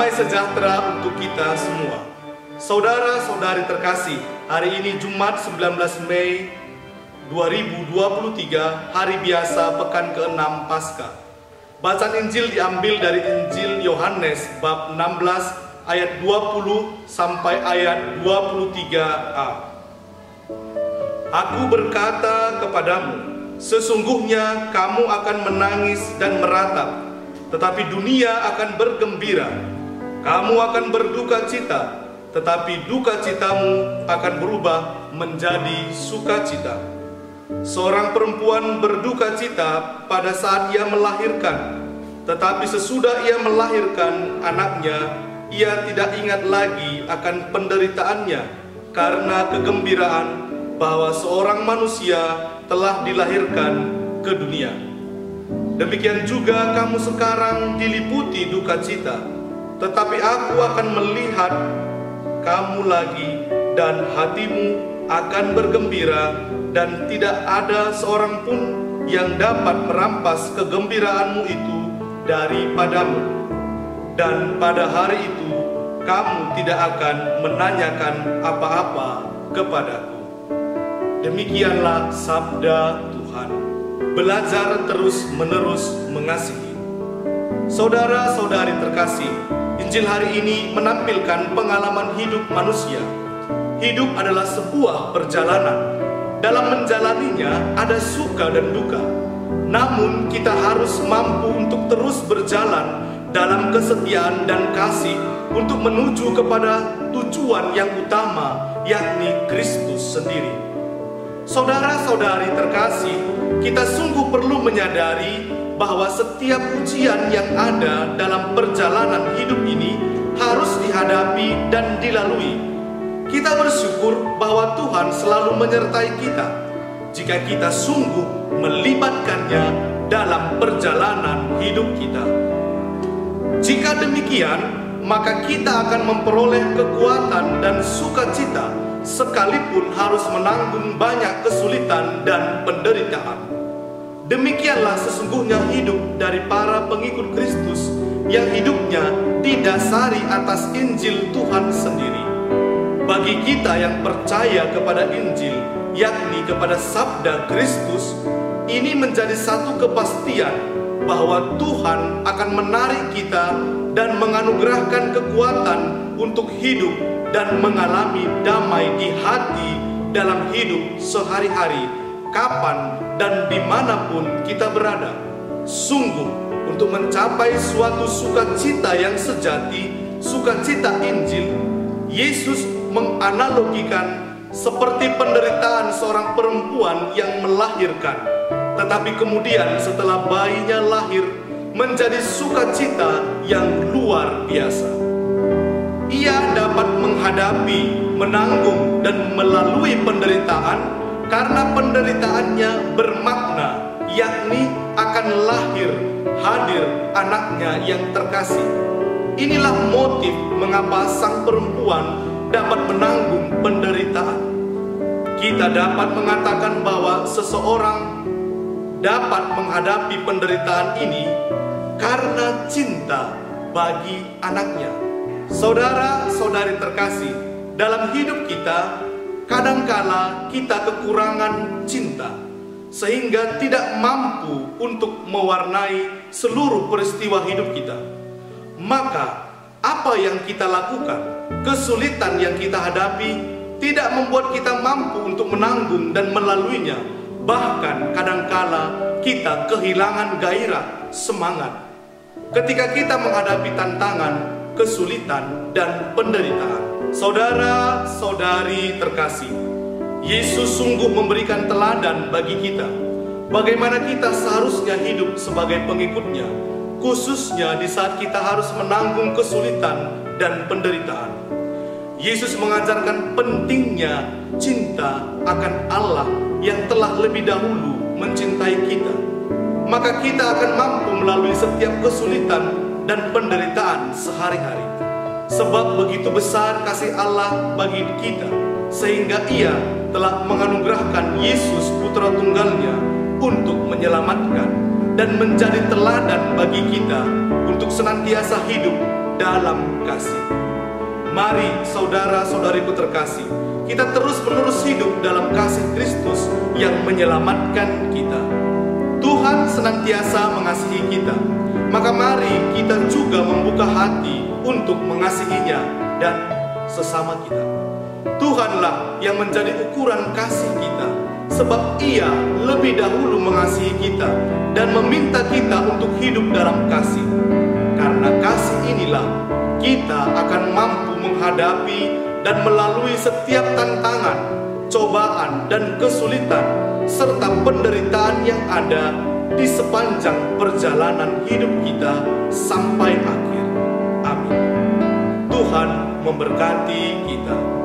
Damai sejahtera untuk kita semua. Saudara-saudari terkasih, hari ini Jumat 19 Mei 2023, hari biasa pekan ke-6 Paskah. Bacaan Injil diambil dari Injil Yohanes bab 16 ayat 20 sampai ayat 23a. Aku berkata kepadamu, sesungguhnya kamu akan menangis dan meratap, tetapi dunia akan bergembira. Kamu akan berduka cita, tetapi duka citamu akan berubah menjadi sukacita. Seorang perempuan berduka cita pada saat ia melahirkan, tetapi sesudah ia melahirkan anaknya, ia tidak ingat lagi akan penderitaannya karena kegembiraan bahwa seorang manusia telah dilahirkan ke dunia. Demikian juga kamu sekarang diliputi duka cita, tetapi aku akan melihat kamu lagi dan hatimu akan bergembira, dan tidak ada seorang pun yang dapat merampas kegembiraanmu itu daripadamu. Dan pada hari itu kamu tidak akan menanyakan apa-apa kepadaku. Demikianlah sabda Tuhan. Belajar terus-menerus mengasihi. Saudara-saudari terkasih, Injil hari ini menampilkan pengalaman hidup manusia. Hidup adalah sebuah perjalanan. Dalam menjalaninya ada suka dan duka. Namun kita harus mampu untuk terus berjalan dalam kesetiaan dan kasih untuk menuju kepada tujuan yang utama, yakni Kristus sendiri. Saudara-saudari terkasih, kita sungguh perlu menyadari bahwa setiap ujian yang ada dalam perjalanan hidup ini harus dihadapi dan dilalui. Kita bersyukur bahwa Tuhan selalu menyertai kita jika kita sungguh melibatkannya dalam perjalanan hidup kita. Jika demikian, maka kita akan memperoleh kekuatan dan sukacita sekalipun harus menanggung banyak kesulitan dan penderitaan. Demikianlah sesungguhnya hidup dari para pengikut Kristus yang hidupnya didasari atas Injil Tuhan sendiri. Bagi kita yang percaya kepada Injil, yakni kepada sabda Kristus, ini menjadi satu kepastian bahwa Tuhan akan menarik kita dan menganugerahkan kekuatan untuk hidup dan mengalami damai di hati dalam hidup sehari-hari, kapan dan dimanapun kita berada. Sungguh, untuk mencapai suatu sukacita yang sejati, sukacita Injil, Yesus menganalogikan seperti penderitaan seorang perempuan yang melahirkan, tetapi kemudian setelah bayinya lahir menjadi sukacita yang luar biasa. Ia dapat menghadapi, menanggung, dan melalui penderitaan karena penderitaannya bermakna, yakni akan hadir anaknya yang terkasih. Inilah motif mengapa sang perempuan dapat menanggung penderitaan. Kita dapat mengatakan bahwa seseorang dapat menghadapi penderitaan ini karena cinta bagi anaknya. Saudara-saudari terkasih, dalam hidup kita kadangkala kita kekurangan cinta sehingga tidak mampu untuk mewarnai seluruh peristiwa hidup kita. Maka apa yang kita lakukan, kesulitan yang kita hadapi tidak membuat kita mampu untuk menanggung dan melaluinya. Bahkan kadangkala kita kehilangan gairah, semangat ketika kita menghadapi tantangan, kesulitan, dan penderitaan. Saudara-saudari terkasih, Yesus sungguh memberikan teladan bagi kita bagaimana kita seharusnya hidup sebagai pengikutnya, khususnya di saat kita harus menanggung kesulitan dan penderitaan. Yesus mengajarkan pentingnya cinta akan Allah yang telah lebih dahulu mencintai kita. Maka kita akan mampu melalui setiap kesulitan dan penderitaan sehari-hari. Sebab begitu besar kasih Allah bagi kita, sehingga Ia telah menganugerahkan Yesus Putra Tunggalnya untuk menyelamatkan dan menjadi teladan bagi kita untuk senantiasa hidup dalam kasih. Mari saudara-saudariku terkasih, kita terus-menerus hidup dalam kasih Kristus yang menyelamatkan kita. Tuhan senantiasa mengasihi kita, maka mari kita juga membuka hati untuk mengasihinya dan sesama kita. Tuhanlah yang menjadi ukuran kasih kita, sebab Ia lebih dahulu mengasihi kita dan meminta kita untuk hidup dalam kasih. Karena kasih inilah kita akan mampu menghadapi dan melalui setiap tantangan, cobaan, dan kesulitan, serta penderitaan yang ada di sepanjang perjalanan hidup kita sampai akhir. Amin. Tuhan memberkati kita.